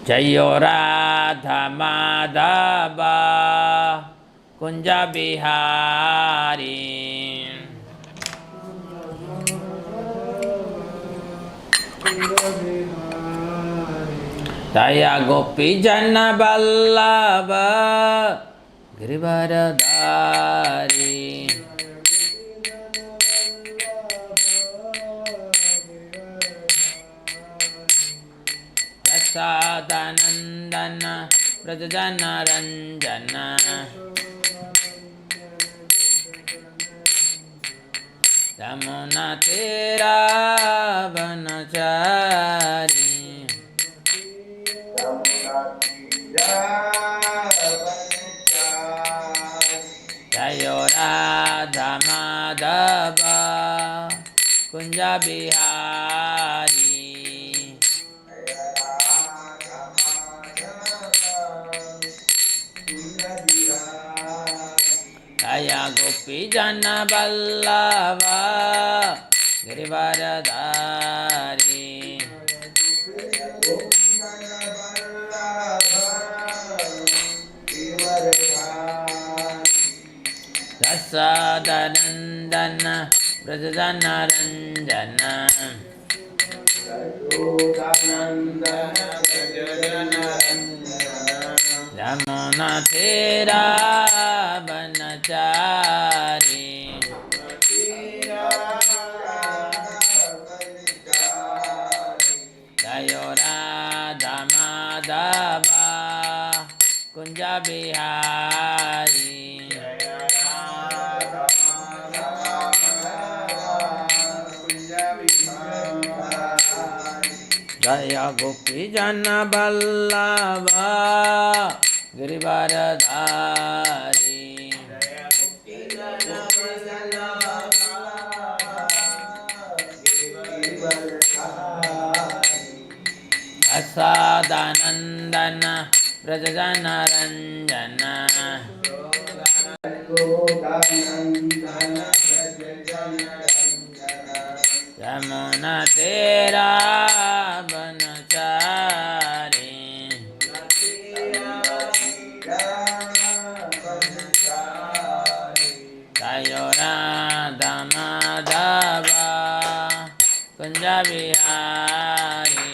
Jayo Radha Madhava Kunja Bihari Jaya Gopi Jana Vallabha Girivardhari Sadanandana Vrajadhāma Ranjana Yamuna Tira Vanachari Jayo Radha Madhava Kunja Bihari Jaya Gopi Jana Vallabha Girivardhari Sadanandana Vrajadhāma Ranjana Yamuna Tira Vanachari Jayo Radha Madhava Kunja Bihari Jaya Gopi Jana Vallabha Girivardhari Sadanandana Vrajadhāma Ranjana Yamuna Tira Vanachari Jayo Radha Madhava Kunja Bihari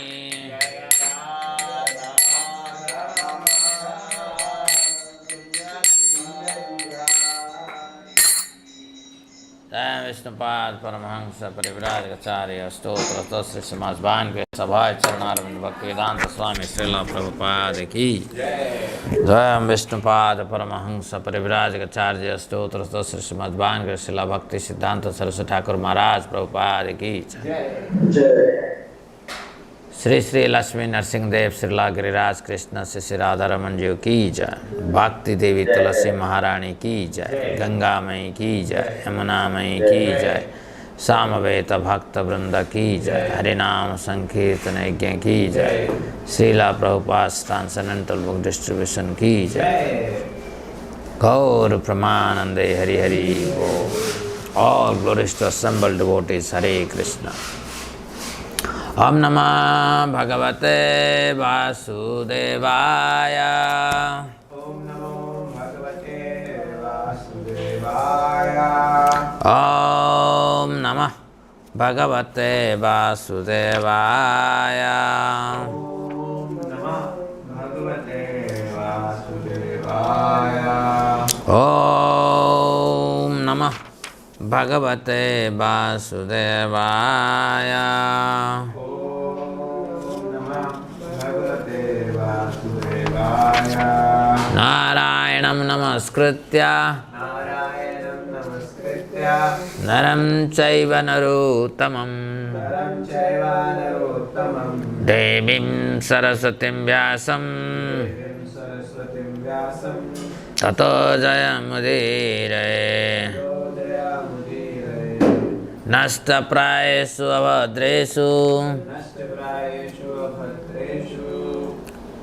Vishnupad Paramahansa Parivrajacharya Stotra Tosri Samasban के सभाए चरणारविंद भक्तिवेदांत स्वामी श्रील प्रभुपाद की जय विष्णुपाद परमहंस परिव्राजकाचार्य स्तोत्र स्तोत्र श्रीमद्भान के श्रीला भक्ति सिद्धांत सरस्वती ठाकुर महाराज प्रभुपाद की जय श्री श्री लक्ष्मी नरसिंहदेव श्रीला गिरिराज कृष्ण श्री श्री राधा रमन जी की जय भक्ति देवी तुलसी महारानी की जय गंगा मई की जय यमुना मई की जय सामवेद भक्त वृंद की जय हरिनाम संकीर्तन यज्ञ की जय Srila Prabhupada transcendental book distribution की जय गौर प्रमानंदे हरि हरि बोल all glories to assembled devotees हरे कृष्णा ओम नमः भगवते वासुदेवाय ओम नमो भगवते वासुदेवाय ओम नमः भगवते वासुदेवाय ओम नमः भगवते वासुदेवाय ओम नमः भगवते वासुदेवाय नारायणं नमस्कृत्य नरं चैव नरोत्तमं देवीं सरस्वतीं व्यासं ततो जयमुदीरये नष्टप्रायेषु अभद्रेषु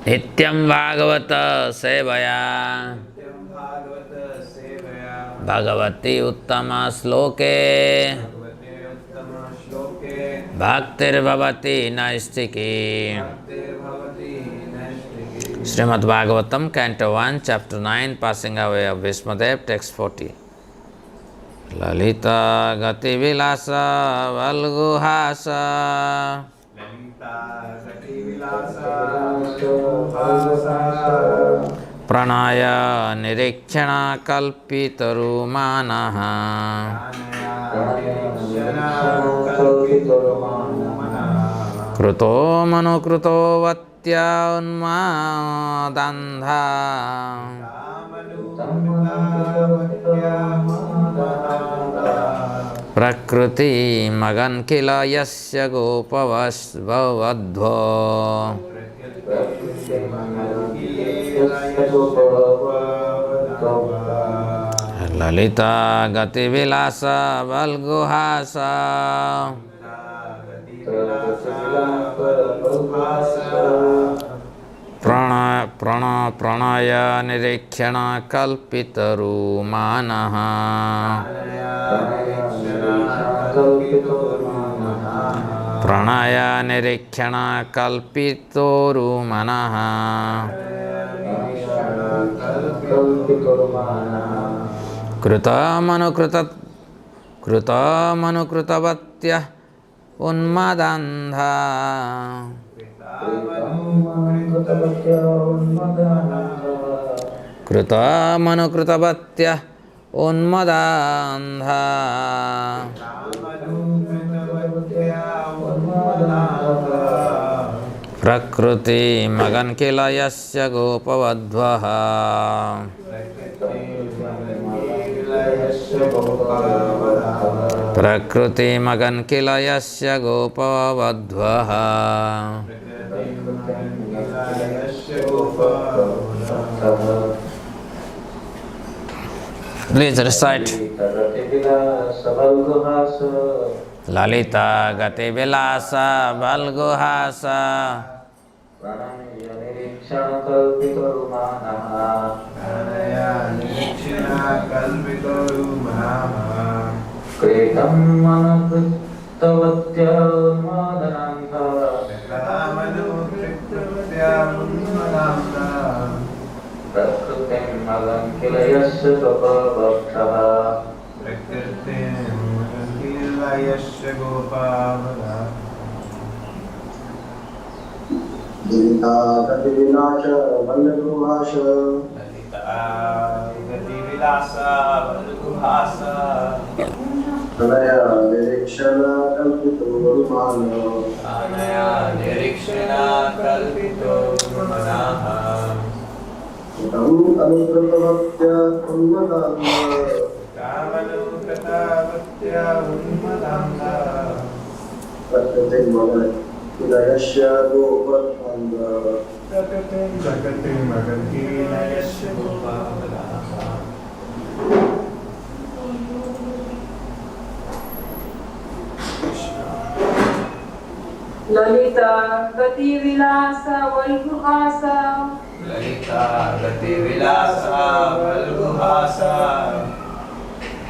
नित्यं भागवत सेवया भगवती उत्तम श्लोके भक्तिर्भवति नैष्ठिकी Srimad Bhagavatam, Canto 1, Chapter 9, Passing Away of Bhismadev, Text 40. Lalita Gati Vilasa Valguhasa Pranaya Nirikshana Kalpitaru Manaha Kruto Manu Kruto Vatya Unmadandha Prakruti Magan Kila Yasya Gopavas Bhavadho Lalita Gati Vilasa Valguhasa Pranaya Nirikshana Kalpitaru Manaha Pranaya Nirikshana Kalpitoru Manaha Kruta Manukruta Unmadandha Kruta Manukruta Unmadandha Prakruti Magan Kila Yasya Gopavadvaha Prakruti Magan Kila Yasya Gopavadvaha Please recite. Lalita Gati Vilasa Valguhasa Pranaya Nirikshana Kalpitaru Manaha Kritam Manukruta Unmadandha Prakrutim Magan Kila Yasya Gopavadha Lalita Gati Vilasa Valguhasa Pranaya Nirikshana Kalpitaru Manaha Manukruta Unmadandha Prakrutim Magan Kila Yasya Gopavadha Lalita Gati Vilasa Valguhasa Lalita Gati Vilasa Valguhasa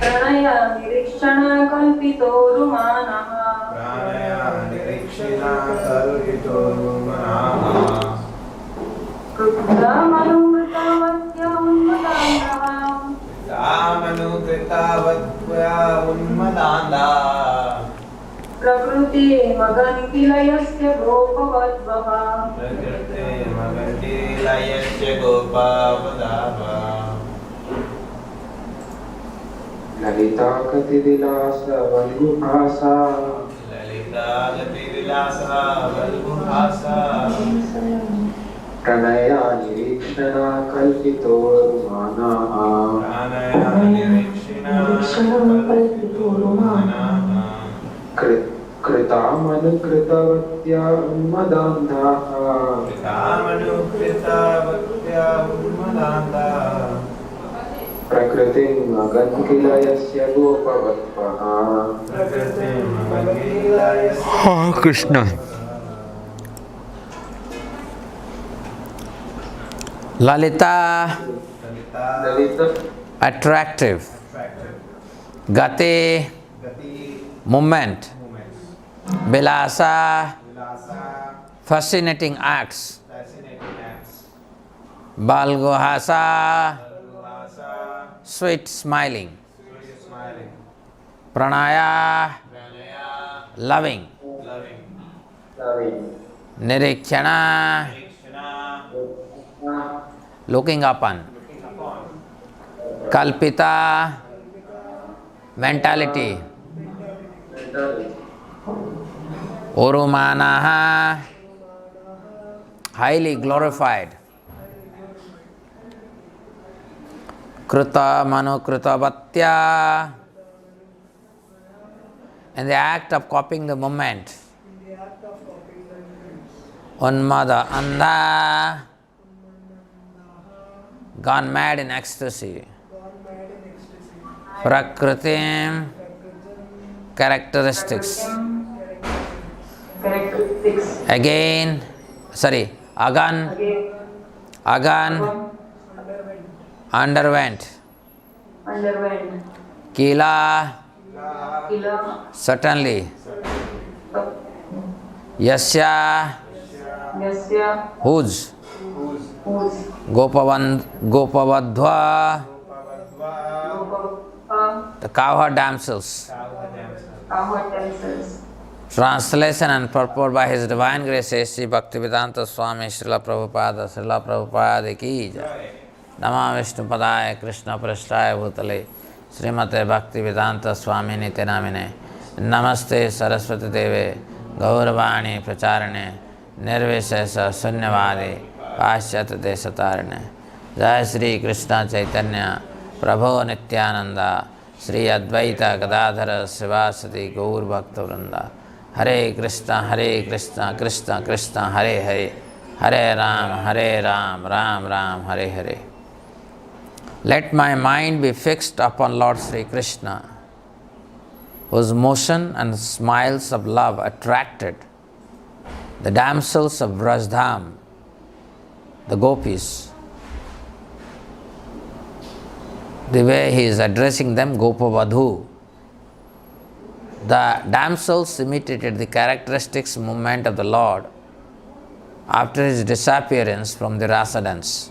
Pranaya Nirikshana Kalpitoru Manaha Pranaya Nirikshana Kalpitoru Manaha Kruta Manukruta Vatya Unmadandha Prakruti Magan Kila Yasya Gopavadvaha Lalita Gati Vilasa Valguhasa Pranaya Nirikshana Kalpitoru Manaha Krita Manukruta Vatya Unmadandha Prakrutim Magan Kila Yasya Gopavadvaha Krishna. Lalita attractive, Gati movement, Vilasa fascinating acts, balguhasa, Rāsa, sweet smiling. sweet smiling. Pranaya, Pranaya, loving. loving. Nirikshana, Krishna, looking upon. looking upon. Kalpita, mentality. Urumanaha, highly glorified. Krita manukritavatya, in the act of copying the moment. Unmada andha, gone mad in ecstasy. Prakritim, characteristics. Again, Agan, underwent. Kila, certainly. Yasya, whose. Gopavadhva, the cowherd damsels. Translation and purport by His Divine Grace Sri Bhaktivedanta Swami Srila Prabhupada ki jai. Nama Vishnu Padaya Krishna Prasthaya Bhutale Srimate Bhaktivedanta Swami Nite Namine Namaste Saraswati Deve Gauravani Pracharane Nirvishesa Sunyavadi Paschat Desatarane Jai Shri Krishna Chaitanya Prabhu Nityananda Shri Advaita Gadadhara Sivasati Gaur Bhakta Vrinda Hare Krishna, Krishna Krishna, Hare Hare, Hare Ram, Ram Ram, Hare Hare. Let my mind be fixed upon Lord Śrī Kṛṣṇa, whose motion and smiles of love attracted the damsels of Vrajadhāma, the gopis. The way he is addressing them, Gopavadhu. The damsels imitated the characteristics movement of the Lord after his disappearance from the rāsa dance.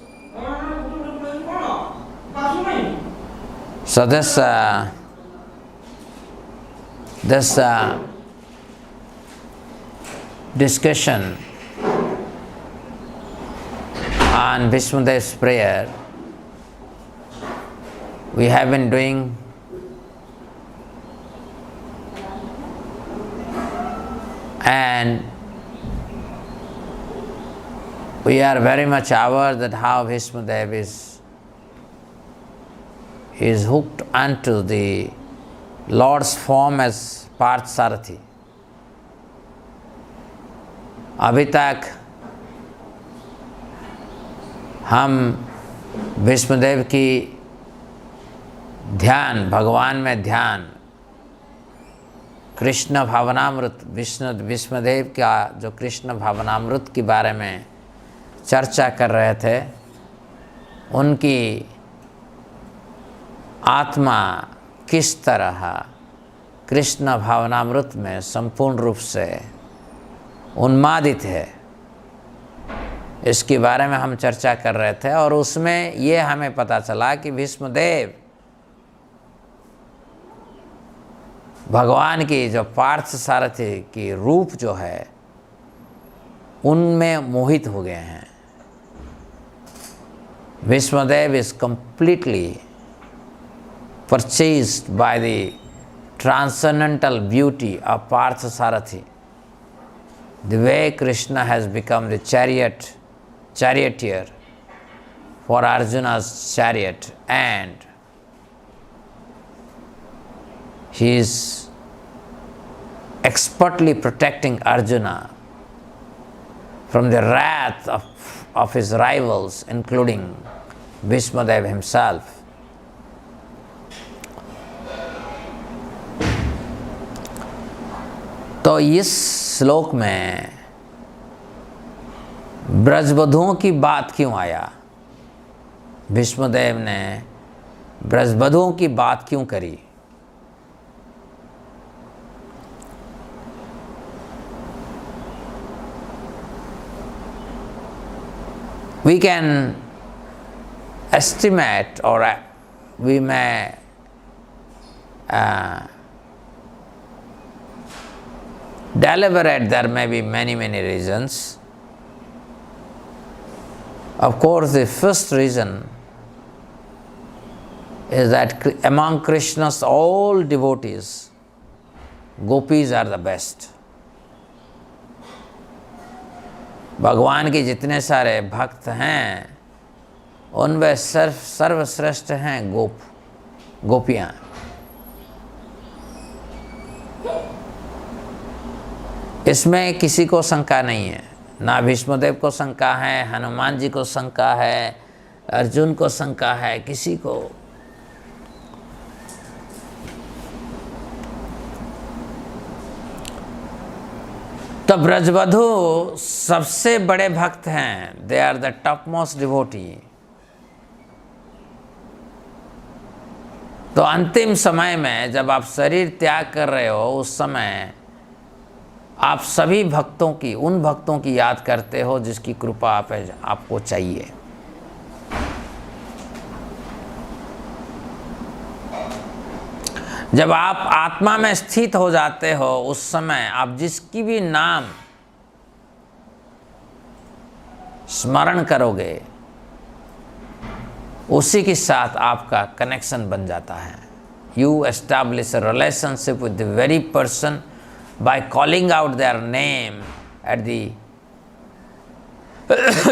So this discussion on Bhismadev's prayer we have been doing and we are very much aware that how Bhismadev is hooked onto the Lord's form as parthasarathi. अभी तक हम भीष्मदेव की ध्यान, भगवान में ध्यान, कृष्ण भावनामृत, भीष्मदेव का जो कृष्ण भावनामृत के बारे में चर्चा कर रहे थे, उनकी आत्मा किस तरह कृष्ण भावनामृत में संपूर्ण रूप से उन्मादित है, इसके बारे में हम चर्चा कर रहे थे। और उसमें ये हमें पता चला कि भीष्मदेव भगवान की जो पार्थसारथी की रूप जो है उनमें मोहित हो गए हैं। Bhismadev is completely purchased by the transcendental beauty of parthasarathi. The way Krishna has become the charioteer for Arjuna's chariot, and he is expertly protecting Arjuna from the wrath of his rivals, including Bhismadev himself. तो इस श्लोक में ब्रजवधुओं की बात क्यों आया? भीष्मदेव ने ब्रजवधुओं की बात क्यों करी? We can estimate, or we may deliberate. There may be many reasons. Of course, the first reason is that among Krishna's all devotees, gopis are the best. भगवान के जितने सारे भक्त हैं उनमें सर्वश्रेष्ठ हैं गोपियाँ। इसमें किसी को शंका नहीं है, ना भीष्मदेव को शंका है, हनुमान जी को शंका है, अर्जुन को शंका है, किसी को। तो ब्रजवधु सबसे बड़े भक्त हैं, they are the topmost devotee. तो अंतिम समय में जब आप शरीर त्याग कर रहे हो, उस समय आप सभी भक्तों की, उन भक्तों की याद करते हो जिसकी कृपा आपको चाहिए। जब आप आत्मा में स्थित हो जाते हो, उस समय आप जिसकी भी नाम स्मरण करोगे, उसी के साथ आपका कनेक्शन बन जाता है। You establish a relationship with the very person by calling out their name at the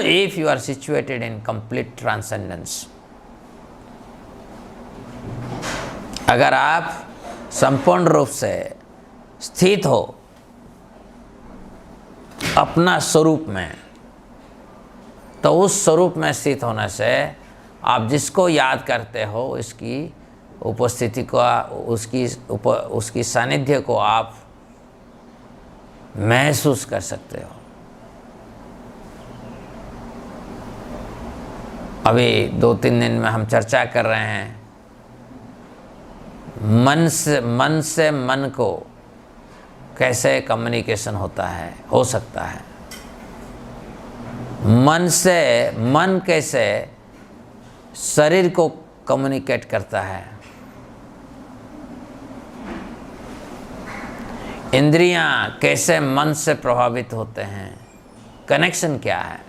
if you are situated in complete transcendence। अगर आप संपूर्ण रूप से स्थित हो अपना स्वरूप में, तो उस स्वरूप में स्थित होने से आप जिसको याद करते हो उसकी उपस्थिति को, उसकी सानिध्य को आप महसूस कर सकते हो। अभी 2-3 दिन में हम चर्चा कर रहे हैं मन से मन को कैसे कम्युनिकेशन होता है, हो सकता है। मन से मन कैसे शरीर को कम्युनिकेट करता है, इंद्रियां कैसे मन से प्रभावित होते हैं, कनेक्शन क्या है।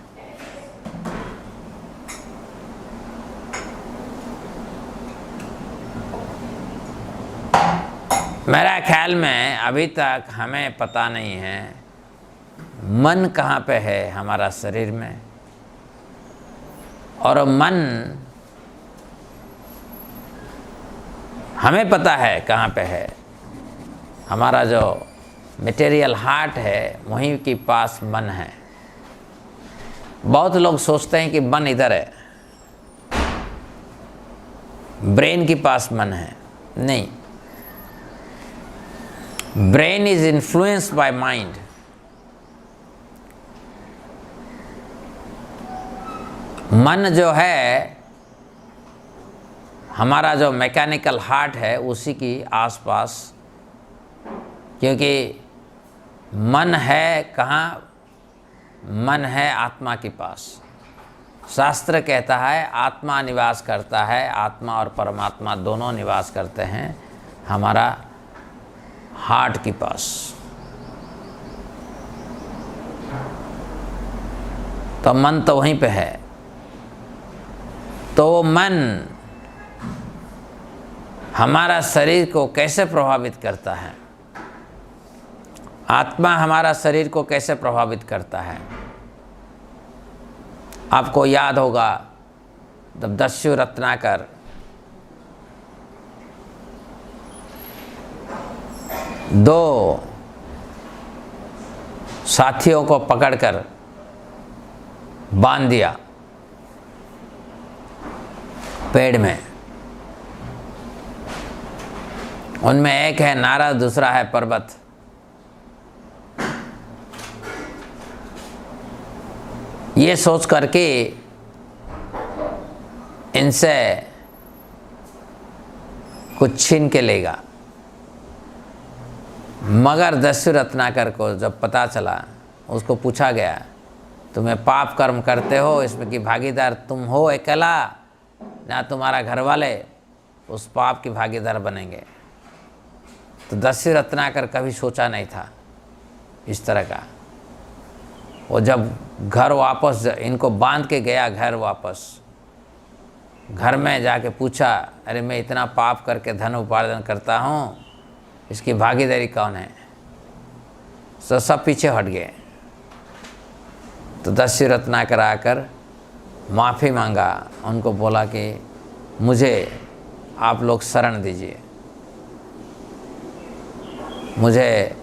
मेरा ख्याल में अभी तक हमें पता नहीं है मन कहाँ पे है हमारा शरीर में, और मन हमें पता है कहाँ पे है। हमारा जो मटेरियल हार्ट है वहीं के पास मन है। बहुत लोग सोचते हैं कि मन इधर है, ब्रेन के पास मन है। नहीं, brain is influenced by mind. मन जो है हमारा जो मैकेनिकल हार्ट है उसी की आसपास, क्योंकि मन है कहाँ? मन है आत्मा के पास। शास्त्र कहता है आत्मा निवास करता है, आत्मा और परमात्मा दोनों निवास करते हैं हमारा हार्ट के पास। तो मन तो वहीं पे है। तो वो मन हमारा शरीर को कैसे प्रभावित करता है, आत्मा हमारा शरीर को कैसे प्रभावित करता है। आपको याद होगा जब दस्यु रत्नाकर दो साथियों को पकड़कर बांध दिया पेड़ में, उनमें एक है नारद, दूसरा है पर्वत। ये सोच करके इनसे कुछ छीन के लेगा, मगर दस्यु रत्नाकर को जब पता चला, उसको पूछा गया तुम्हें पाप कर्म करते हो, इसमें की भागीदार तुम हो अकेला जहाँ तुम्हारा घर वाले उस पाप की भागीदार बनेंगे। तो दस्यु रत्नाकर कभी सोचा नहीं था इस तरह का। वो जब घर वापस इनको बांध के गया, घर वापस घर में जाके पूछा, अरे मैं इतना पाप करके धन उपार्जन करता हूँ, इसकी भागीदारी कौन है? तो सब पीछे हट गए। तो दस्यु रत्नाकर आकर माफ़ी मांगा, उनको बोला कि मुझे आप लोग शरण दीजिए, मुझे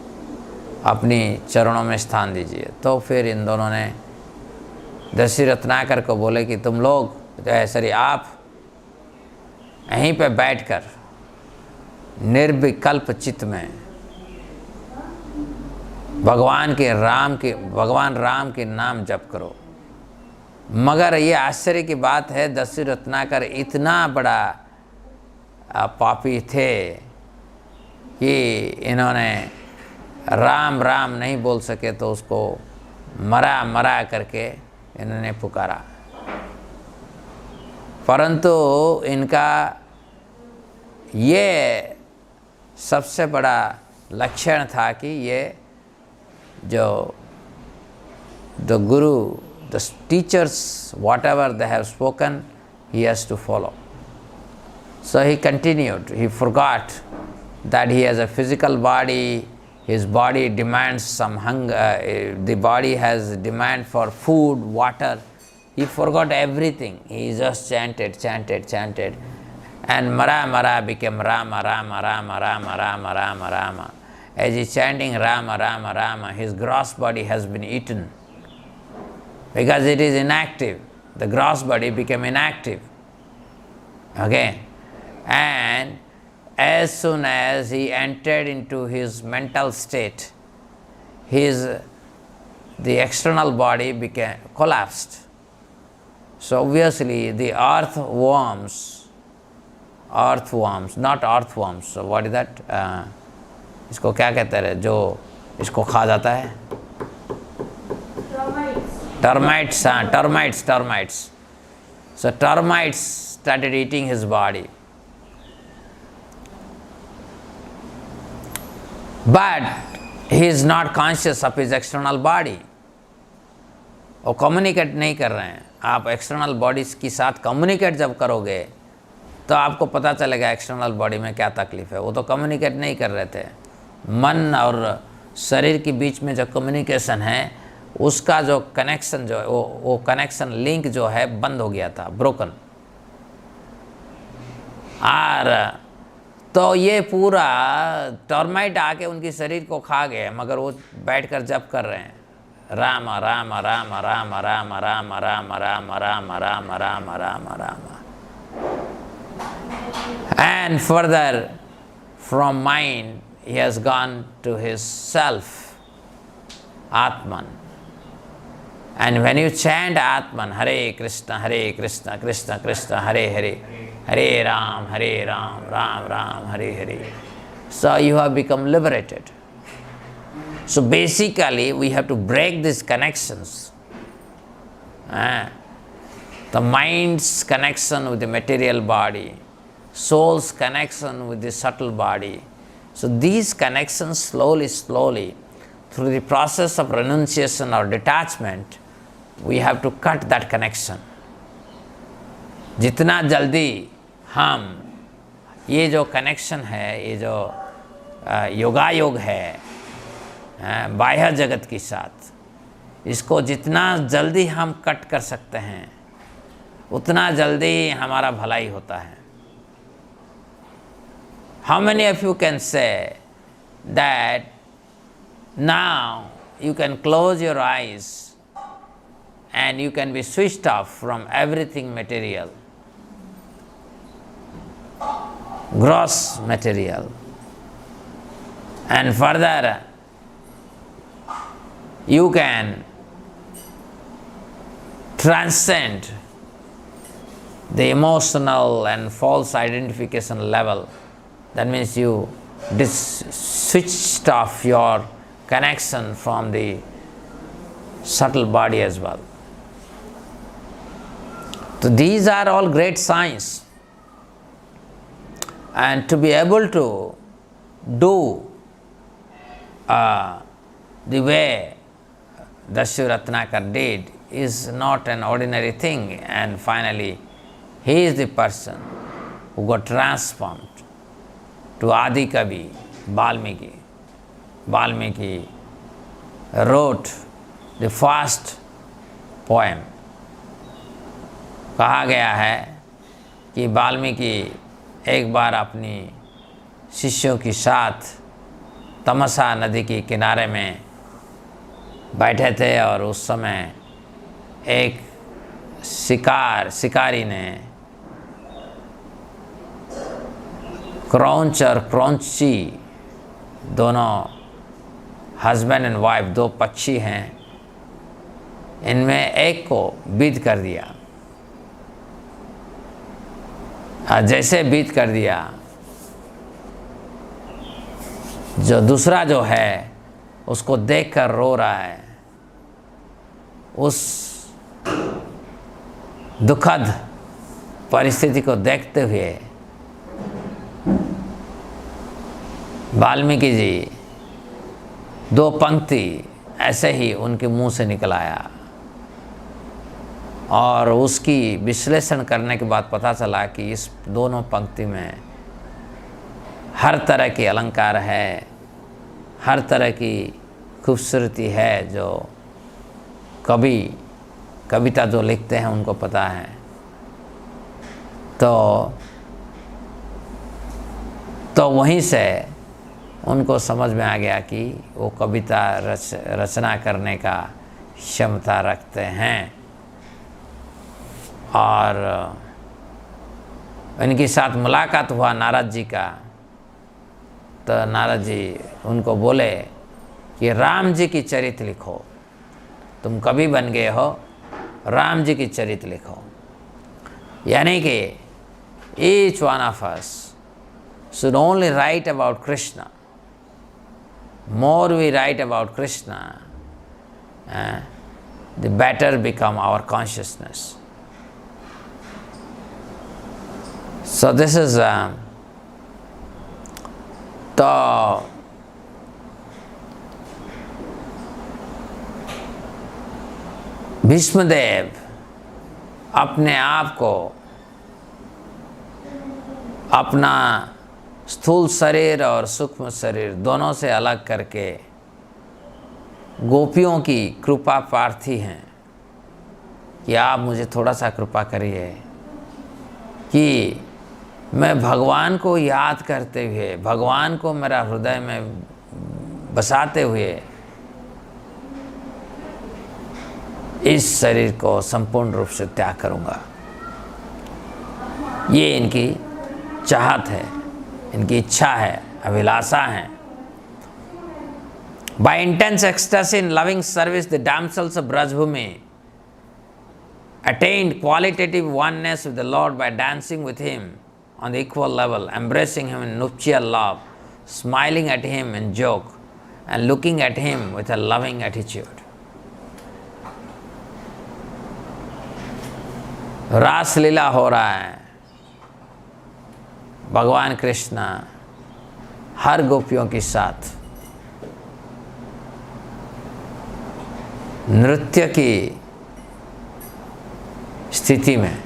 अपनी चरणों में स्थान दीजिए। तो फिर इन दोनों ने दस्यु रत्नाकर को बोले कि तुम लोग आप यहीं पे बैठकर निर्विकल्प चित्त में भगवान राम के नाम जप करो। मगर ये आश्चर्य की बात है, दस्यु रत्नाकर इतना बड़ा पापी थे कि इन्होंने राम राम नहीं बोल सके, तो उसको मरा मरा करके इन्होंने पुकारा। परंतु इनका ये सबसे बड़ा लक्षण था कि ये जो the guru, the teachers, whatever they have spoken, he has to follow. So he continued. He forgot that he has a physical body, his body demands some hunger, the body has demand for food, water. He forgot everything. He just chanted. And Mara became Rama, Rama, Rama, Rama, Rama, Rama, Rama. As he is chanting Rama, Rama, Rama, his gross body has been eaten. Because it is inactive. The gross body became inactive. Okay? And as soon as he entered into his mental state, the external body collapsed. So obviously the earthworms, not earthworms. So what is that? इसको क्या कहते हैं जो इसको खा जाता है? Termites. So termites started eating his body. But he is not conscious of his external body. वो कम्युनिकेट नहीं कर रहे हैं। आप एक्सटर्नल बॉडीज के साथ कम्युनिकेट जब करोगे तो आपको पता चलेगा एक्सटर्नल बॉडी में क्या तकलीफ है। वो तो कम्युनिकेट नहीं कर रहे थे। मन और शरीर के बीच में जो कम्युनिकेशन है, उसका जो कनेक्शन जो है, वो कनेक्शन लिंक जो है बंद हो गया था, ब्रोकन। और तो ये पूरा टर्माइट आके उनकी शरीर को खा गए, मगर वो बैठकर जप कर रहे हैं, Ram Ram Ram Ram Ram Ram Ram Ram Ram Ram Ram Ram Ram. And further from mind he has gone to his self, Atman. And when you chant Atman, Hare Krishna, Krishna Krishna, Hare Hare, Hare Ram, Ram Ram, Hare Hare. So you have become liberated. So basically we have to break these connections. The mind's connection with the material body, soul's connection with the subtle body. So these connections slowly, through the process of renunciation or detachment, we have to cut that connection. जितना जल्दी हम ये जो connection है, ये जो योगायोग है बाह्य जगत के साथ, इसको जितना जल्दी हम कट कर सकते हैं उतना जल्दी हमारा भलाई होता है। How many of you can say that now you can close your eyes and you can be switched off from everything material, gross material, and further you can transcend the emotional and false identification level. That means you switched off your connection from the subtle body as well. So these are all great signs, and to be able to do the way Dasyu Ratnakar did is not an ordinary thing, and finally he is the person who got transformed to Adi Kavi, Valmiki. Valmiki wrote the first poem. कहा गया है कि वाल्मीकि एक बार अपनी शिष्यों के साथ तमसा नदी के किनारे में बैठे थे और उस समय एक शिकारी ने क्रौंच और क्रौंची दोनों हस्बैंड एंड वाइफ, दो पक्षी हैं, इनमें एक को बीत कर दिया। जैसे बीत कर दिया, जो दूसरा जो है उसको देखकर रो रहा है। उस दुखद परिस्थिति को देखते हुए वाल्मीकि जी दो पंक्ति ऐसे ही उनके मुंह से निकल आया, और उसकी विश्लेषण करने के बाद पता चला कि इस दोनों पंक्ति में हर तरह की अलंकार है, हर तरह की खूबसूरती है जो कविता जो लिखते हैं उनको पता है। तो वहीं से उनको समझ में आ गया कि वो कविता रचना करने का क्षमता रखते हैं। और इनके साथ मुलाकात हुआ नारद जी का, तो नारद जी उनको बोले कि राम जी की चरित्र लिखो, तुम कवि बन गए हो, राम जी की चरित्र लिखो। यानी कि each one of us should only write about Krishna. More we write about Krishna, the better become our consciousness. So this is तो भीष्मदेव अपने आप को अपना स्थूल शरीर और सूक्ष्म शरीर दोनों से अलग करके गोपियों की कृपा प्रार्थी हैं कि आप मुझे थोड़ा सा कृपा करिए कि मैं भगवान को याद करते हुए, भगवान को मेरा हृदय में बसाते हुए इस शरीर को संपूर्ण रूप से त्याग करूंगा। ये इनकी चाहत है, इनकी इच्छा है, अभिलाषा है। By intense ecstasy in loving service, the damsels of Vrajavadhus attained qualitative oneness with the Lord by dancing with Him on the equal level, embracing Him in nuptial love, smiling at Him in joke, and looking at Him with a loving attitude. रास लीला हो रहा है। भगवान कृष्ण हर गोपियों के साथ नृत्य की स्थिति में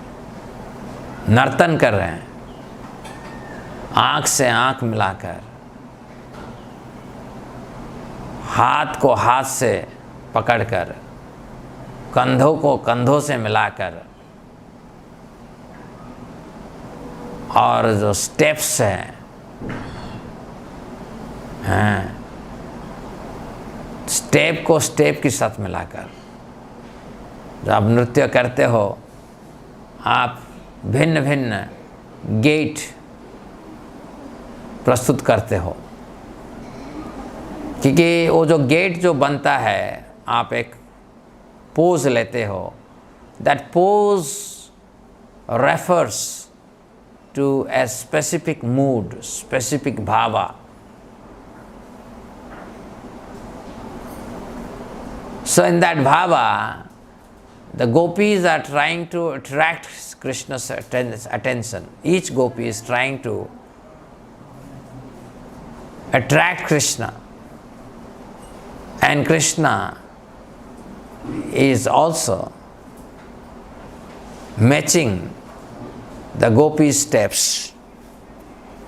नर्तन कर रहे हैं, आँख से आँख मिलाकर, हाथ को हाथ से पकड़कर, कंधों को कंधों से मिलाकर, और जो स्टेप्स हैं स्टेप को स्टेप के साथ मिलाकर जब आप नृत्य करते हो, आप भिन्न भिन्न गेट प्रस्तुत करते हो, क्योंकि वो जो गेट जो बनता है, आप एक पोज लेते हो, that pose refers to a specific mood, specific bhava. So in that bhava, the gopis are trying to attract Krishna's attention. Each gopi is trying to attract Krishna. And Krishna is also matching the gopis' steps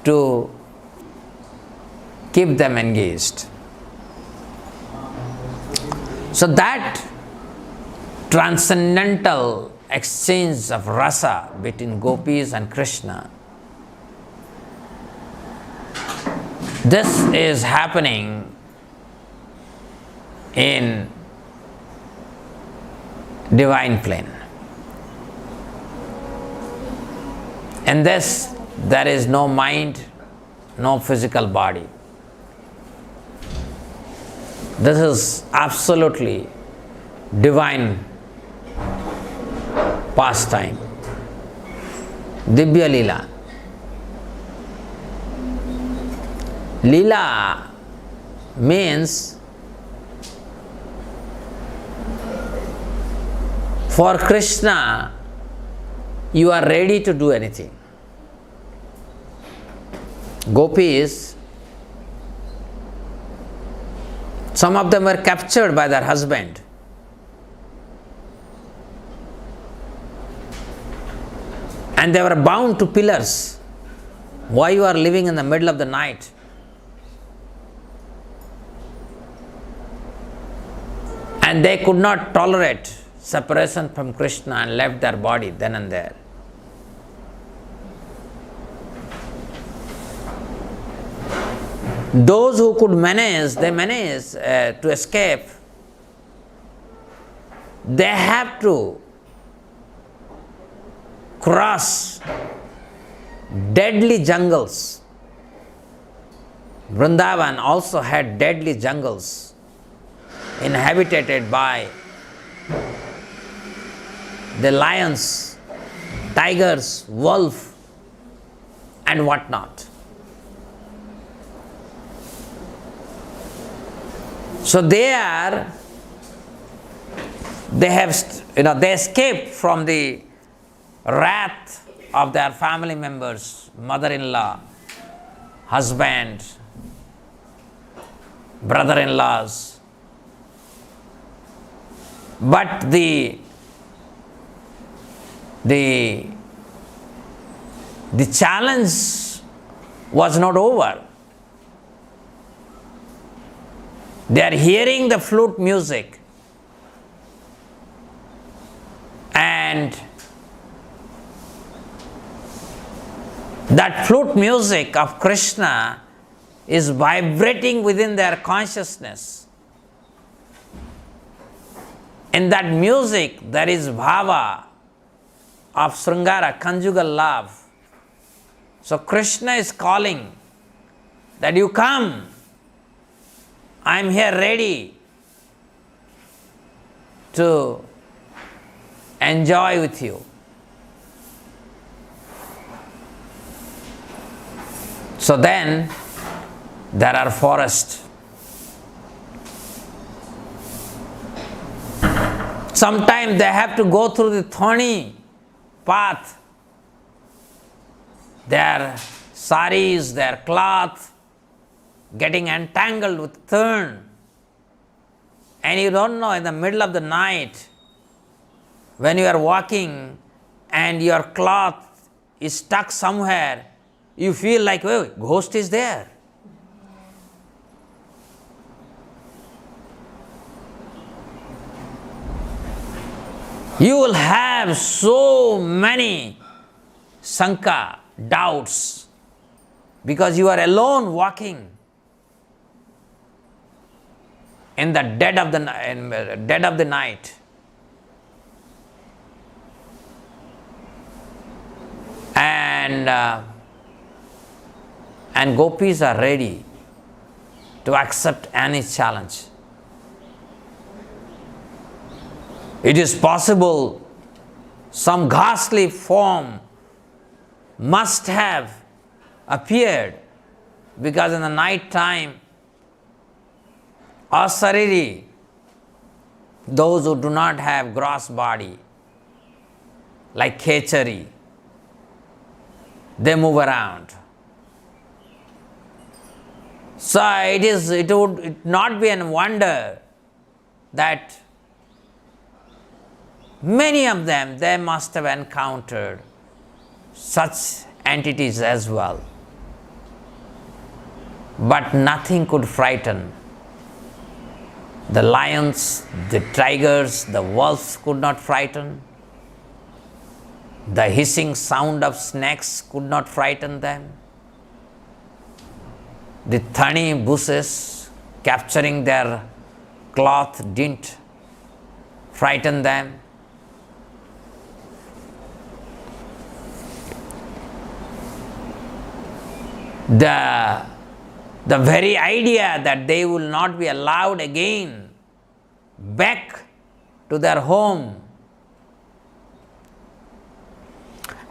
to keep them engaged. So that transcendental exchange of rasa between gopis and Krishna, this is happening in divine plane. In this, there is no mind, no physical body. This is absolutely divine pastime. Divya Lila. Lila means for Krishna, you are ready to do anything. Gopis, some of them were captured by their husband. And they were bound to pillars. Why you are living in the middle of the night? And they could not tolerate separation from Krishna and left their body then and there. Those who could manage, they managed to escape. They have to cross deadly jungles. Vrindavan also had deadly jungles inhabited by the lions, tigers, wolf, and whatnot. So they escaped from the wrath of their family members, mother-in-law, husband, brother-in-laws. But the challenge was not over. They are hearing the flute music, and that flute music of Krishna is vibrating within their consciousness. In that music, there is bhava of Sringara, conjugal love. So Krishna is calling that you come, I am here ready to enjoy with you. So then there are forests. Sometimes they have to go through the thorny path. Their saris, their cloth, getting entangled with thorn. And you don't know, in the middle of the night, when you are walking and your cloth is stuck somewhere, you feel like, oh, ghost is there. You will have so many sanka, doubts, because you are alone walking in the dead of the night. And gopis are ready to accept any challenge. It is possible some ghastly form must have appeared, because in the night time, asariri, those who do not have gross body, like khechari. They move around. So it would not be a wonder that many of them, they must have encountered such entities as well. But nothing could frighten. The lions, the tigers, the wolves could not frighten. The hissing sound of snakes could not frighten them. The thorny bushes capturing their cloth didn't frighten them. The very idea that they will not be allowed again back to their home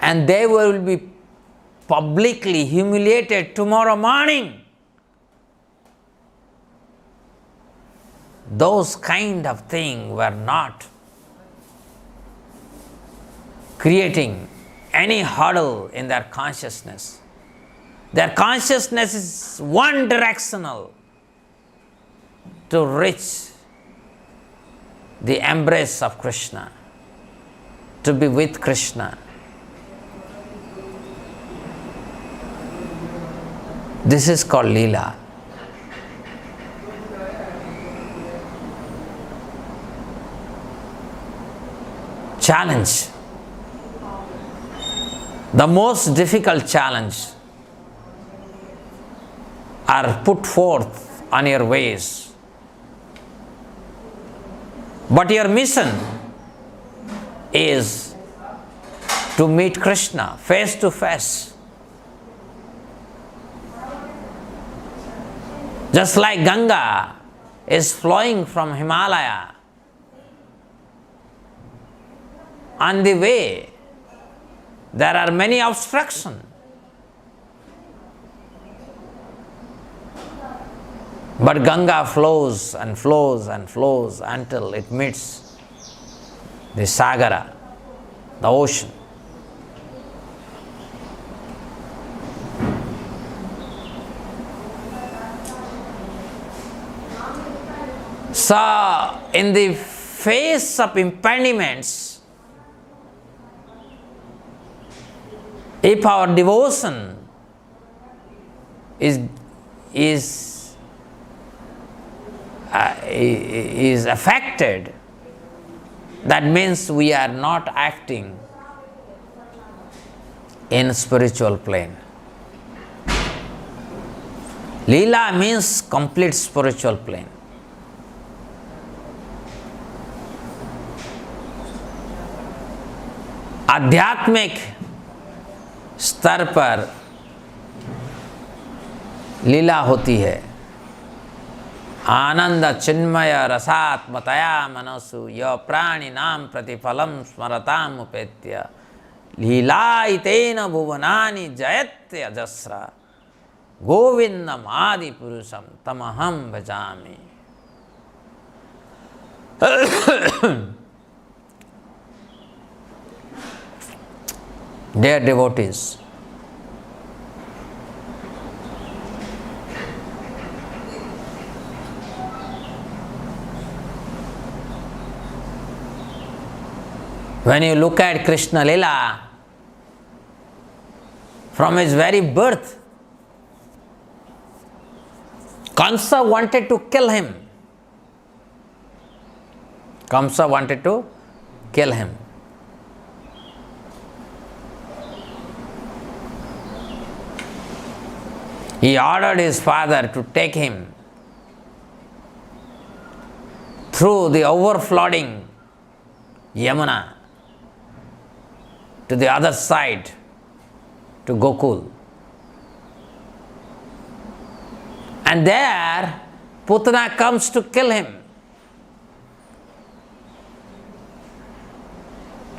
and they will be publicly humiliated tomorrow morning, those kind of things were not creating any hurdle in their consciousness. Their consciousness is one directional to reach the embrace of Krishna, to be with Krishna. This is called Lila. Challenge. The most difficult challenge are put forth on your ways. But your mission is to meet Krishna face to face. Just like Ganga is flowing from Himalaya, on the way there are many obstructions. But Ganga flows and flows and flows until it meets the Sagara, the ocean. So, in the face of impediments, if our devotion is affected, that means we are not acting in spiritual plane. Lila means complete spiritual plane. आध्यात्मिक स्तर पर लीला होती है। आनंद चिन्मय रसात्मतया मनसु य प्राणि नाम प्रतिफलम स्मरताम उपेत्य लीलायितेन भुवनानि जयत्य अजस्रा गोविंदम आदि पुरुषम तमहम भजामि। Dear devotees, when you look at Krishna Lila, from his very birth, Kamsa wanted to kill him. Kamsa wanted to kill him. He ordered his father to take him through the overflowing Yamuna to the other side, to Gokul. And there, Putana comes to kill him.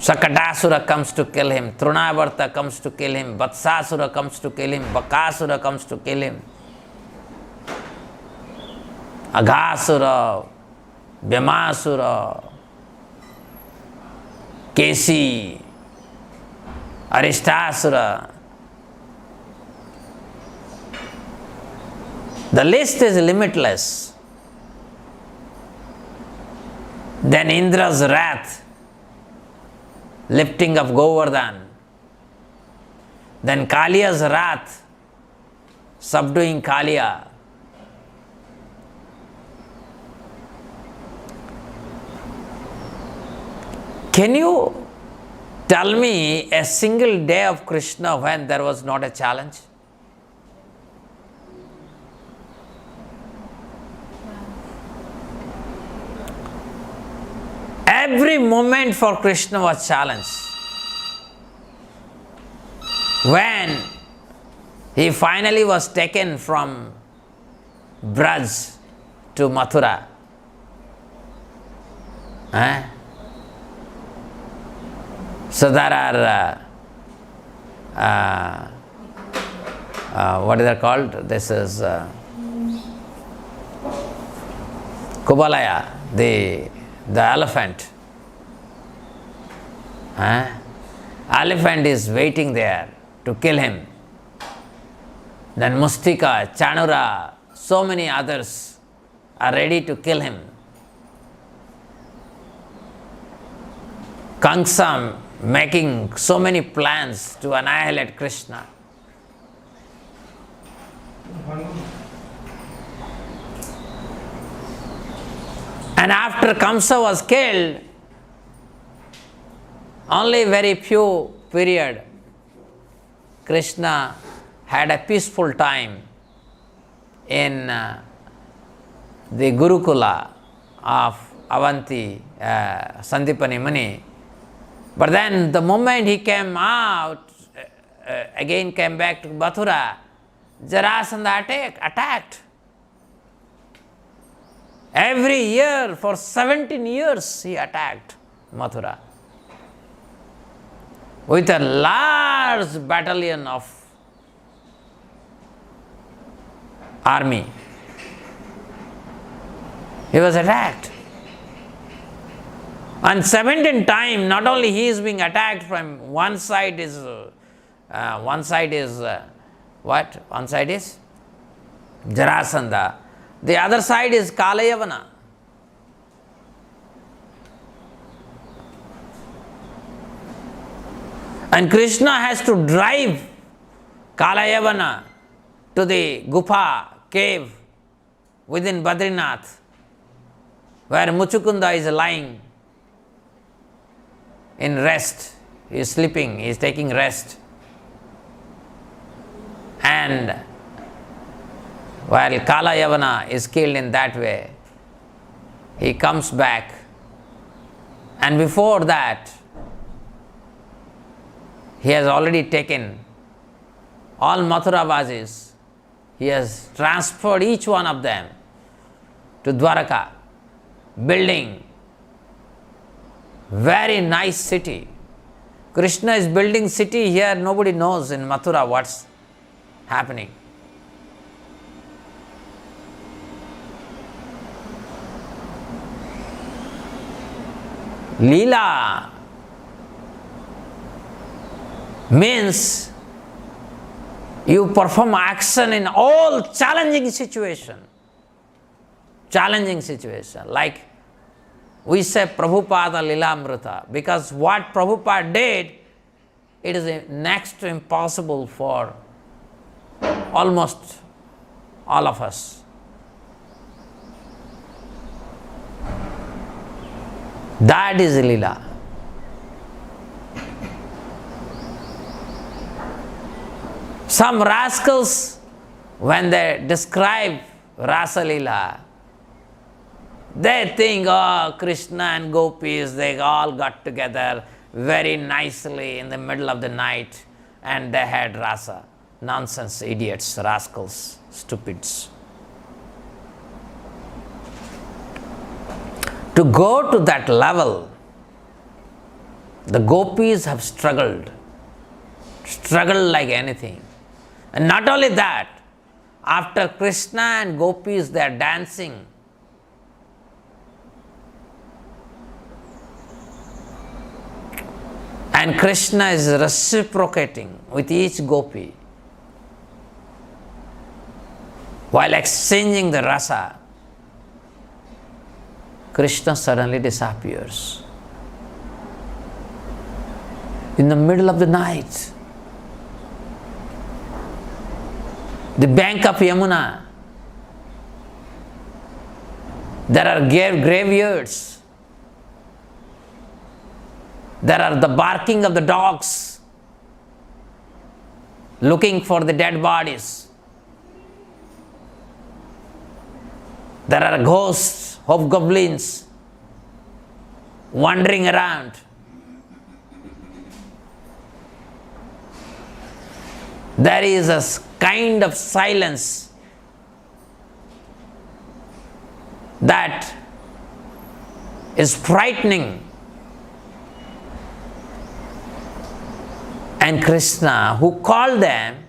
Sakatasura comes to kill him, Trunavarta comes to kill him, Vatsasura comes to kill him, Bakasura comes to kill him, Aghasura, Bhimasura, Kesi, Arishtasura. The list is limitless. Then Indra's wrath, lifting of Govardhan. Then Kaliya's wrath, subduing Kaliya. Can you tell me a single day of Krishna when there was not a challenge? Every moment for Krishna was challenge. When he finally was taken from Braj to Mathura, so there are, what is that called? This is Kubalaya, the elephant. Elephant is waiting there to kill him. Then Mustika, Chanura, so many others are ready to kill him. Kamsa making so many plans to annihilate Krishna. And after Kamsa was killed, only very few period, Krishna had a peaceful time in the Gurukula of Avanti, Sandipani Muni. But then the moment he came out, again came back to Mathura, Jarasandha attacked. Every year for 17 years he attacked Mathura with a large battalion of army. He was attacked. And 17 times, not only he is being attacked from one side is what? One side is Jarasandha. The other side is Kalayavana. And Krishna has to drive Kalayavana to the Gufa cave within Badrinath, where Muchukunda is lying in rest. He is sleeping, he is taking rest. And while Kalayavana is killed in that way, he comes back. And before that, he has already taken all Mathuravasis. He has transferred each one of them to Dwaraka, building very nice city. Krishna is building city here, nobody knows in Mathura what's happening. Lila means you perform action in all challenging situation. Like we say Prabhupada Lilamrita, because what Prabhupada did, it is next to impossible for almost all of us. That is Lila. Some rascals, when they describe Rasa Lila, they think, oh, Krishna and gopis, they all got together very nicely in the middle of the night and they had rasa. Nonsense, idiots, rascals, stupids. To go to that level, the gopis have struggled like anything. And not only that, after Krishna and gopis, they are dancing. And Krishna is reciprocating with each gopi while exchanging the rasa. Krishna suddenly disappears in the middle of the night. The bank of Yamuna, there are graveyards, there are the barking of the dogs looking for the dead bodies. There are ghosts, hobgoblins wandering around. There is a kind of silence that is frightening. And Krishna, who called them,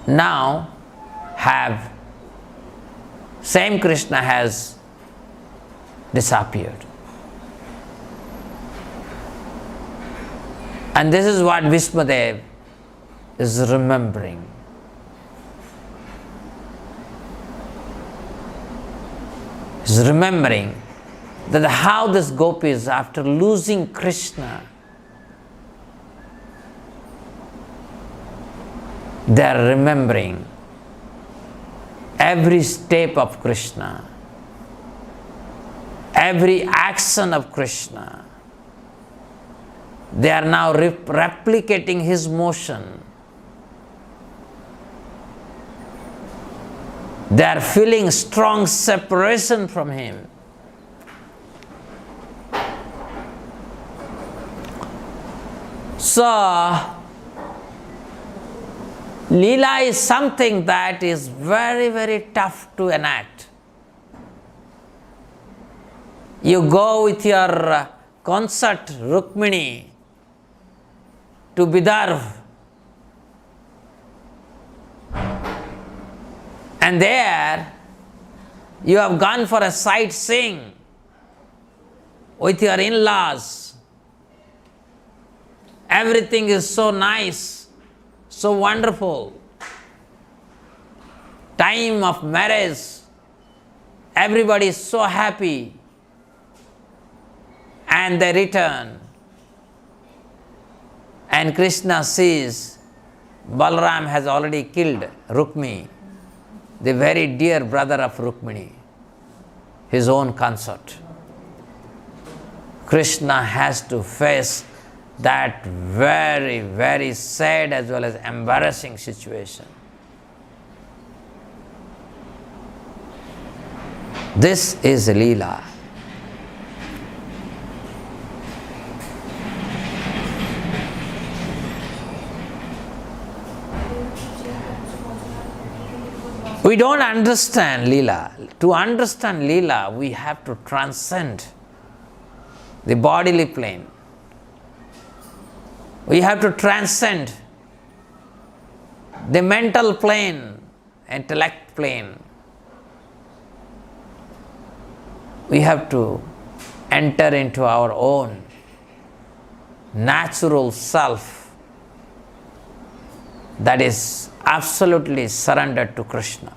now same Krishna has disappeared. And this is what Bhismadev is remembering. He's remembering that how this gopis, after losing Krishna, they are remembering every step of Krishna, every action of Krishna. They are now replicating his motion. They are feeling strong separation from him. So, Lila is something that is very, very tough to enact. You go with your concert Rukmini to Vidarbha, and there you have gone for a sightseeing with your in-laws. Everything is so nice, so wonderful. Time of marriage, everybody is so happy. And they return. And Krishna sees Balaram has already killed Rukmini, the very dear brother of Rukmini, his own consort. Krishna has to face that very, very sad as well as embarrassing situation. This is Lila. We don't understand Lila. To understand Lila, we have to transcend the bodily plane. We have to transcend the mental plane, intellect plane. We have to enter into our own natural self that is absolutely surrendered to Krishna.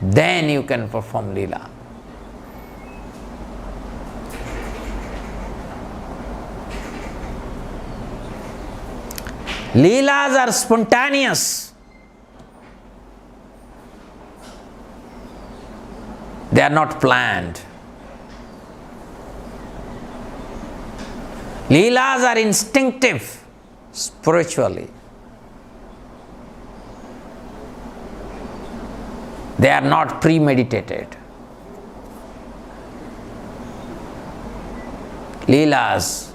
Then you can perform Lila. Leelas are spontaneous. They are not planned. Leelas are instinctive spiritually. They are not premeditated. Leelas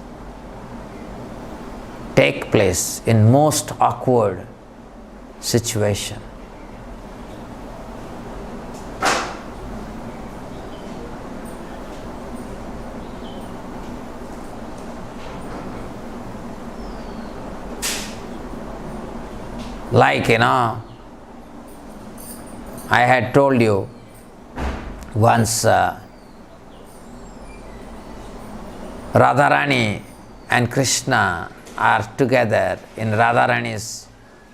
take place in most awkward situation. Like, I had told you once Radharani and Krishna are together in Radharani's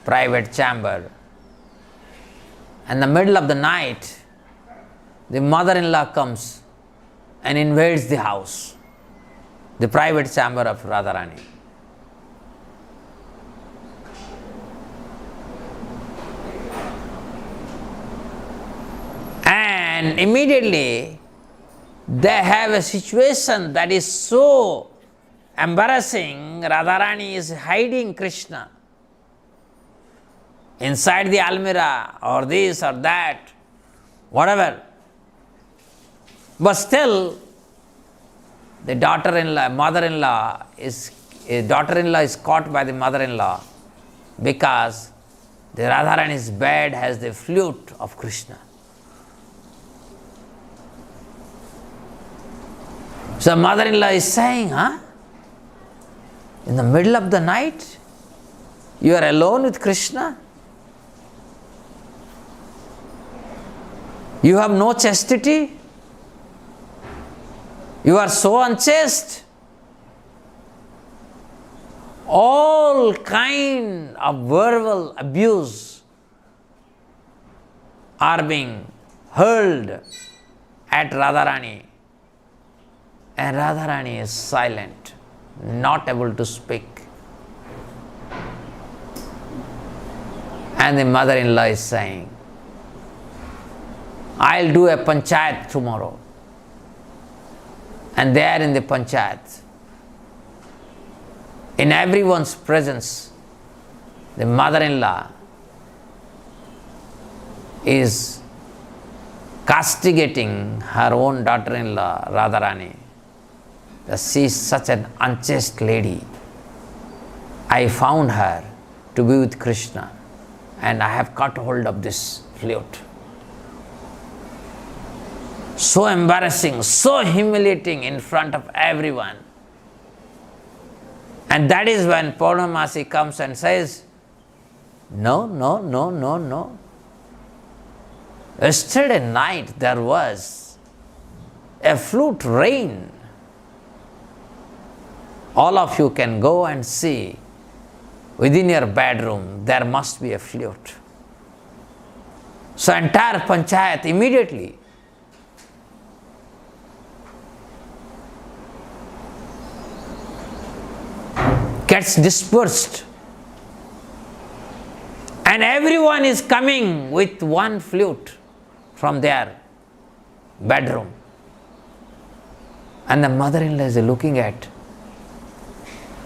private chamber. In the middle of the night, the mother-in-law comes and invades the house, the private chamber of Radharani. And immediately they have a situation that is so embarrassing. Radharani is hiding Krishna inside the almirah or this or that, whatever. But still, the mother-in-law is caught by the mother-in-law because the Radharani's bed has the flute of Krishna. So mother-in-law is saying, in the middle of the night, you are alone with Krishna? You have no chastity? You are so unchaste? All kind of verbal abuse are being hurled at Radharani. And Radharani is silent, not able to speak. And the mother-in-law is saying, I'll do a panchayat tomorrow. And there in the panchayat, in everyone's presence, the mother-in-law is castigating her own daughter-in-law, Radharani. She is such an unchaste lady. I found her to be with Krishna and I have caught hold of this flute. So embarrassing, so humiliating in front of everyone. And that is when Purnamasi comes and says, no. Yesterday night there was a flute rain. All of you can go and see within your bedroom there must be a flute. So entire panchayat immediately gets dispersed. And everyone is coming with one flute from their bedroom. And the mother-in-law is looking at,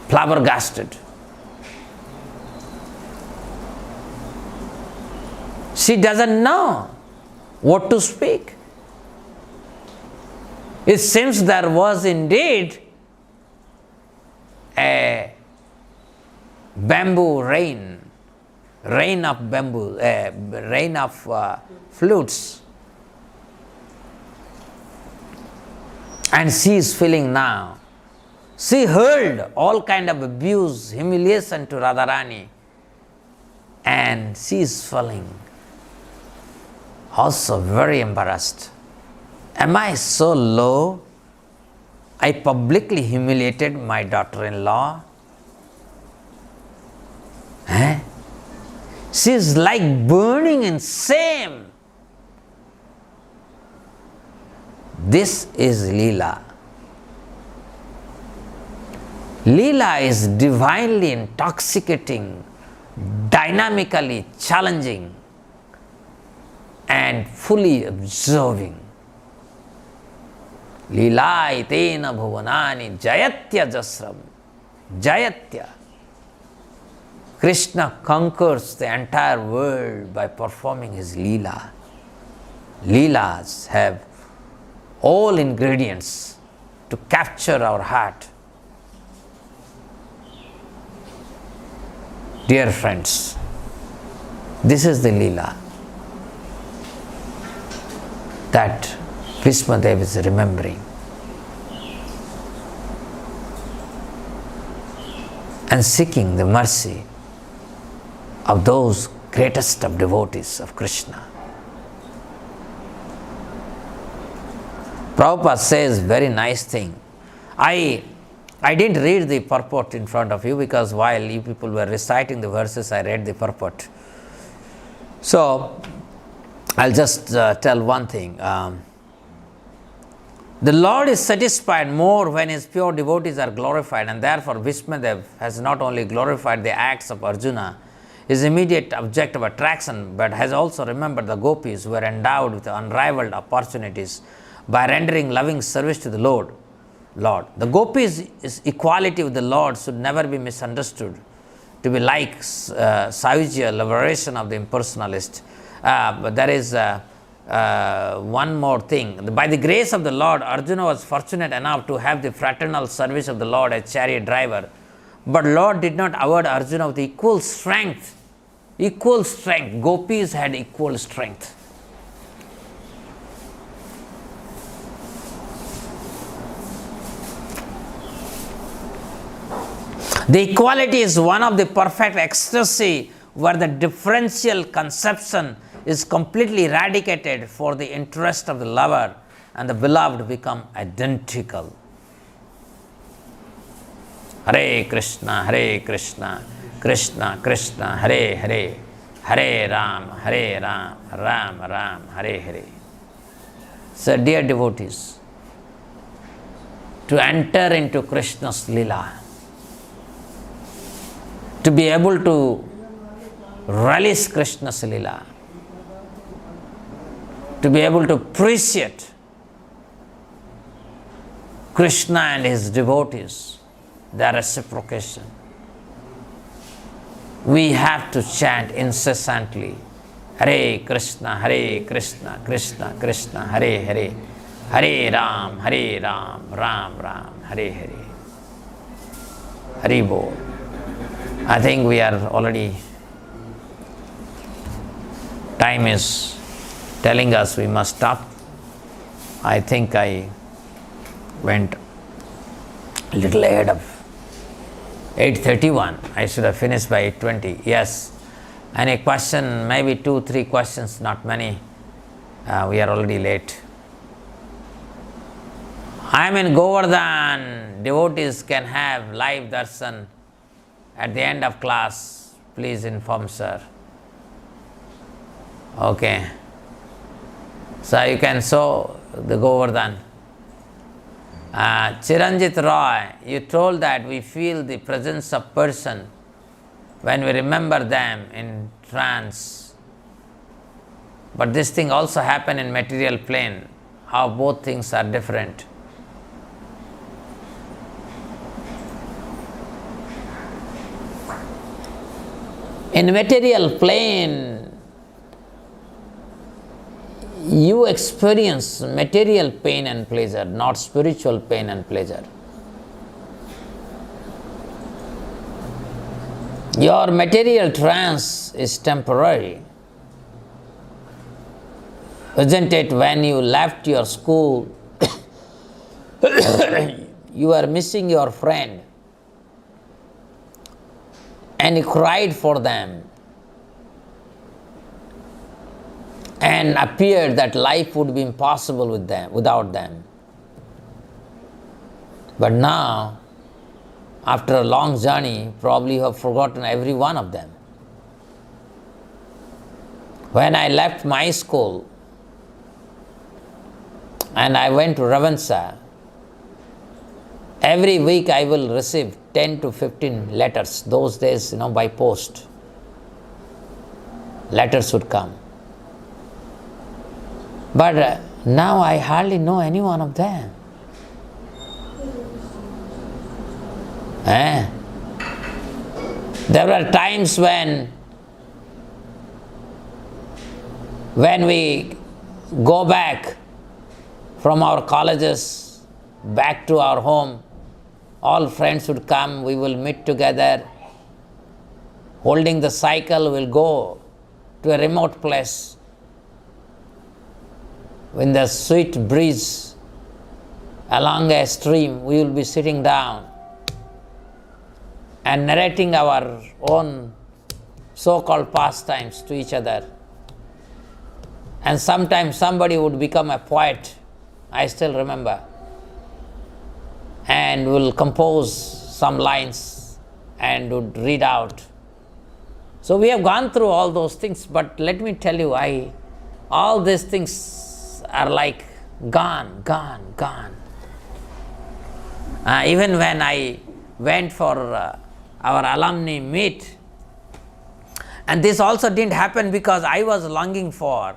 flabbergasted. She doesn't know what to speak. It seems there was indeed a bamboo rain of bamboo, rain of flutes. And she is feeling now. She heard all kind of abuse, humiliation to Radharani, and she is feeling also very embarrassed. Am I so low? I publicly humiliated my daughter-in-law. She is like burning in shame. This is Lila. Lila is divinely intoxicating, dynamically challenging, and fully absorbing. Lila itena bhuvanani jayatya jasram. Jayatya. Krishna conquers the entire world by performing his Lila. Leelas have all ingredients to capture our heart. Dear friends, this is the Lila that Bhismadev is remembering and seeking the mercy of those greatest of devotees of Krishna. Prabhupada says very nice thing. I I didn't read the purport in front of you because while you people were reciting the verses, I read the purport. So, I'll just tell one thing. The Lord is satisfied more when His pure devotees are glorified, and therefore Bhismadev has not only glorified the acts of Arjuna, his immediate object of attraction, but has also remembered the gopis who were endowed with unrivaled opportunities by rendering loving service to the Lord. The gopis' equality with the Lord should never be misunderstood to be like Sahyajya liberation of the impersonalist. But there is one more thing. By the grace of the Lord, Arjuna was fortunate enough to have the fraternal service of the Lord as chariot driver. But Lord did not award Arjuna with equal strength. Equal strength. Gopis had equal strength. The equality is one of the perfect ecstasy where the differential conception is completely eradicated for the interest of the lover and the beloved become identical. Hare Krishna, Krishna Krishna, Hare Hare, Hare Rama, Rama Rama, Hare Hare. So dear devotees, to enter into Krishna's Lila, to be able to relish Krishna's Lila, to be able to appreciate Krishna and his devotees, their reciprocation, we have to chant incessantly, Hare Krishna, Krishna Krishna, Hare Hare, Hare Ram, Ram Ram, Hare Hare. Hari Bol. I think we are already, time is telling us we must stop. I think I went a little ahead of 8:31. I should have finished by 8:20. Yes. Any question? Maybe 2-3 questions, not many. We are already late. I am in Govardhan. Devotees can have live darshan at the end of class. Please inform sir. Okay. So you can show the Govardhan. Chiranjit Roy, you told that we feel the presence of person when we remember them in trance. But this thing also happen in material plane. How both things are different. In material plane, you experience material pain and pleasure, not spiritual pain and pleasure. Your material trance is temporary. Isn't it? When you left your school, you were missing your friend and you cried for them and appeared that life would be impossible with them, without them. But now, after a long journey, probably you have forgotten every one of them. When I left my school and I went to Ravansa, every week I will receive 10 to 15 letters. Those days, by post, letters would come. But now I hardly know any one of them. There were times when we go back from our colleges back to our home, all friends would come, we will meet together, holding the cycle, we'll go to a remote place. In the sweet breeze along a stream, we will be sitting down and narrating our own so-called pastimes to each other. And sometimes somebody would become a poet, I still remember. and will compose some lines and would read out. So we have gone through all those things, but let me tell you, all these things are like gone. Even when I went for our alumni meet, and this also didn't happen because I was longing for,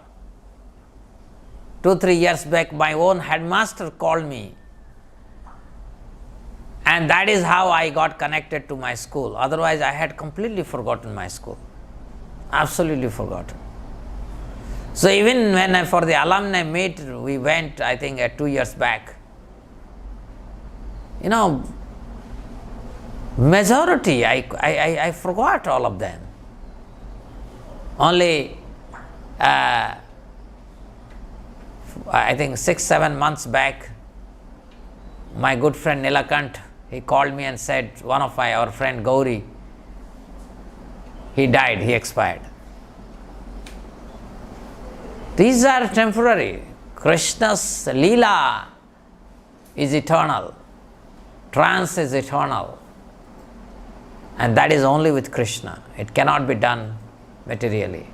2-3 years back, my own headmaster called me, and that is how I got connected to my school. Otherwise, I had completely forgotten my school, absolutely forgotten. So even when for the alumni meet, we went, I think 2 years back, majority, I forgot all of them. Only, I think 6-7 months back, my good friend Nilakant, he called me and said, one of our friend Gauri, he died, he expired. These are temporary. Krishna's Lila is eternal. Trance is eternal. And that is only with Krishna. It cannot be done materially.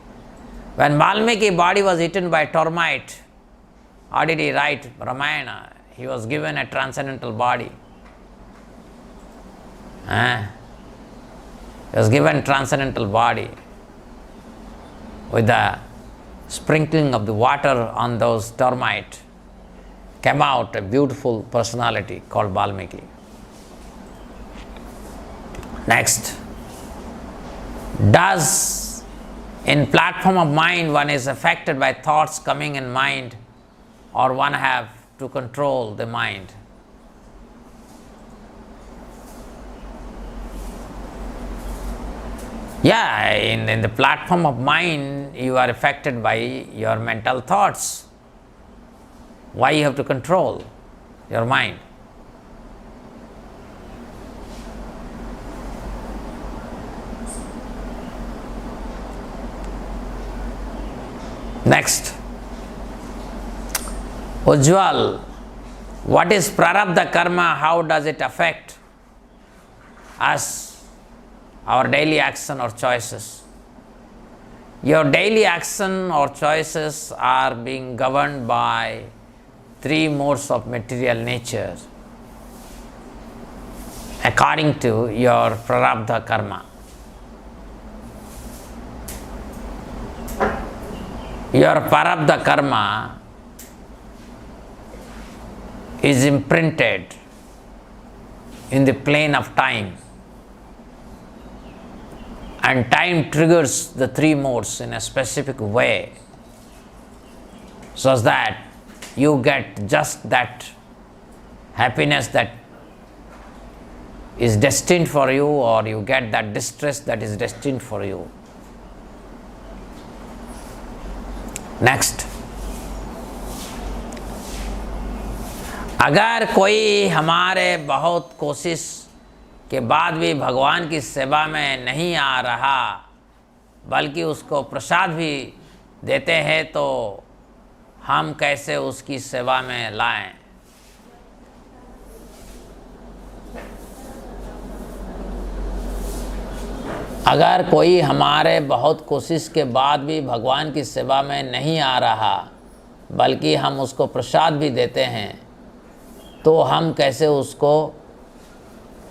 When Valmiki body was eaten by termite, how did he write Ramayana? He was given a transcendental body. He was given transcendental body with the sprinkling of the water on those termites. Came out a beautiful personality called Valmiki. Next, does in platform of mind one is affected by thoughts coming in mind, or one have to control the mind? Yeah, in the platform of mind, you are affected by your mental thoughts. Why you have to control your mind? Next, Ujjwal, what is prarabdha karma? How does it affect us, our daily action or choices? Your daily action or choices are being governed by 3 modes of material nature according to your prarabdha karma. Your prarabdha karma is imprinted in the plane of time, and time triggers the 3 modes in a specific way, so that you get just that happiness that is destined for you, or you get that distress that is destined for you. Next, अगर कोई हमारे बहुत कोशिश के बाद भी भगवान की सेवा में नहीं आ रहा, बल्कि उसको प्रसाद भी देते हैं, तो हम कैसे उसकी सेवा में लाएं? अगर कोई हमारे बहुत कोशिश के बाद भी भगवान की सेवा में नहीं आ रहा, बल्कि हम उसको प्रसाद भी देते हैं, तो हम कैसे उसको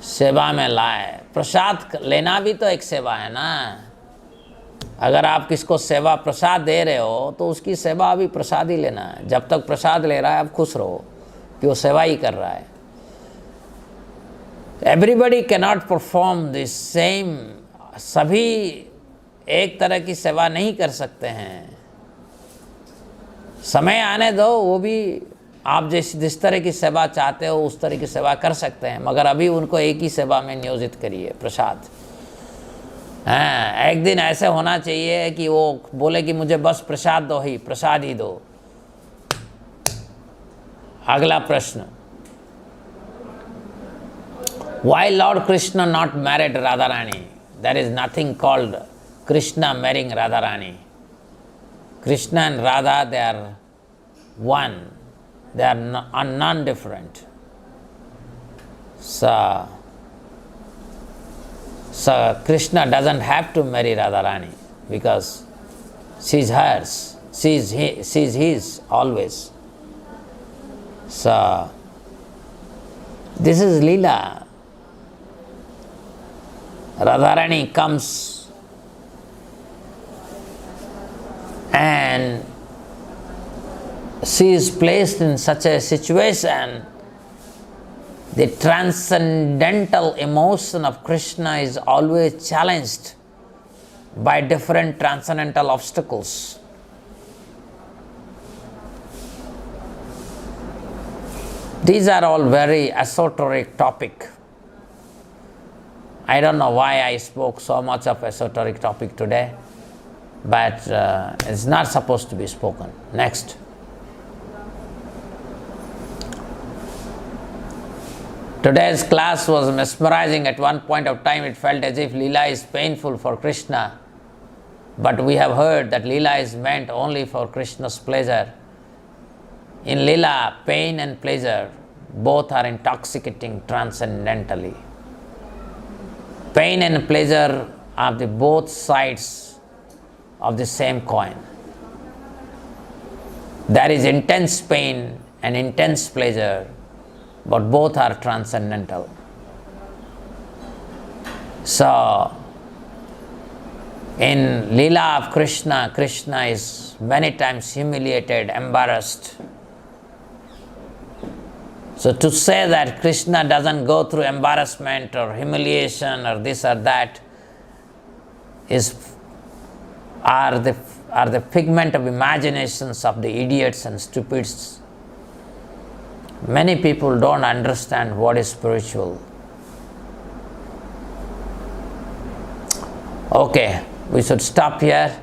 सेवा में लाएं? प्रसाद लेना भी तो एक सेवा है ना। अगर आप किसको सेवा प्रसाद दे रहे हो, तो उसकी सेवा भी प्रसाद ही लेना है। जब तक प्रसाद ले रहा है, आप खुश रहो कि वो सेवा ही कर रहा है। Everybody cannot perform this same, सभी एक तरह की सेवा नहीं कर सकते हैं। समय आने दो, वो भी आप जिस तरह की सेवा चाहते हो उस तरह की सेवा कर सकते हैं, मगर अभी उनको एक ही सेवा में नियोजित करिए, प्रसाद। एक दिन ऐसे होना चाहिए कि वो बोले कि मुझे बस प्रसाद दो, ही प्रसाद ही दो। अगला प्रश्न, Why Lord Krishna not married Radharani? There is nothing called Krishna marrying Radharani. Krishna and Radha, they are one. They are non-different. So Krishna doesn't have to marry Radharani because she's hers, she's his always. So this is Lila. Radharani comes and she is placed in such a situation. The transcendental emotion of Krishna is always challenged by different transcendental obstacles. These are all very esoteric topic. I don't know why I spoke so much of esoteric topic today, but it's not supposed to be spoken. Next. Today's class was mesmerizing. At one point of time it felt as if Lila is painful for Krishna, but we have heard that Lila is meant only for Krishna's pleasure. In Lila, pain and pleasure both are intoxicating transcendentally. Pain and pleasure are the both sides of the same coin. There is intense pain and intense pleasure, but both are transcendental. So, in Lila of Krishna, Krishna is many times humiliated, embarrassed. So to say that Krishna doesn't go through embarrassment or humiliation or this or that are the figment of imaginations of the idiots and stupids. Many people don't understand what is spiritual. Okay, we should stop here.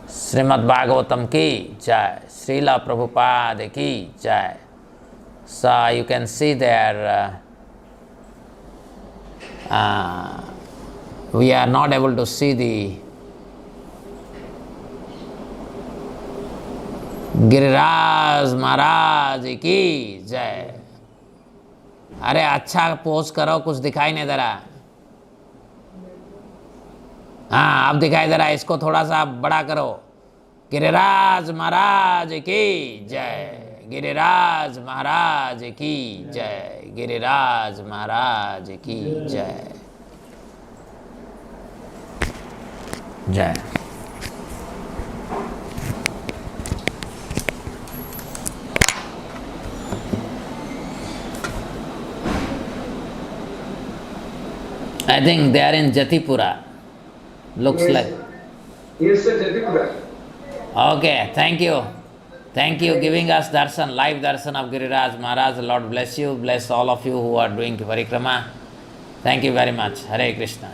Srimad Bhagavatam ki jai, Srila Prabhupada ki jai. So you can see there, we are not able to see the Giriraj महाराज की जय. अरे अच्छा pose करो, कुछ दिखाई नहीं दे रहा. हाँ अब दिखाई दे रहा है, इसको थोड़ा सा बड़ा करो. गिरिराज महाराज की जय, गिरिराज महाराज की जय, गिरिराज महाराज की जय. जय. I think they are in Jatipura. Looks Yes. like. Yes, sir, Jatipura. Okay, thank you. Thank you giving us darshan, live darshan of Giriraj Maharaj. Lord bless you, bless all of you who are doing parikrama. Thank you very much. Hare Krishna.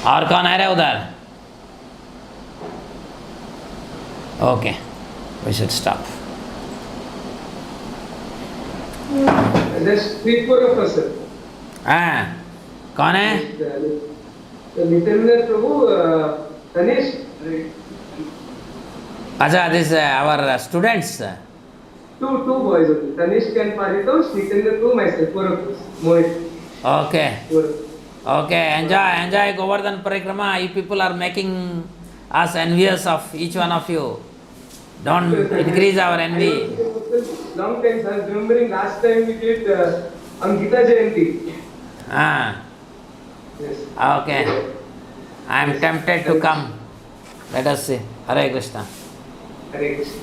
और कौन आ रहा है उधर? Okay, we should stop. There's 3-4 of us, sir. हाँ, कौन है? Nitendra Prabhu, Tanesh. अच्छा, this our students. Two boys only. Tanesh and Paritosh, Nitendra, 2, myself, 4 of us. Mohit. Okay. 4. Okay, enjoy Govardhan Parikrama. You people are making us envious of each one of you. Don't increase our envy. Long time, sir. I was remembering last time we did on Gita Jayanti. Ah, Yes. okay. I am tempted to come. Let us see. Hare Krishna. Hare Krishna.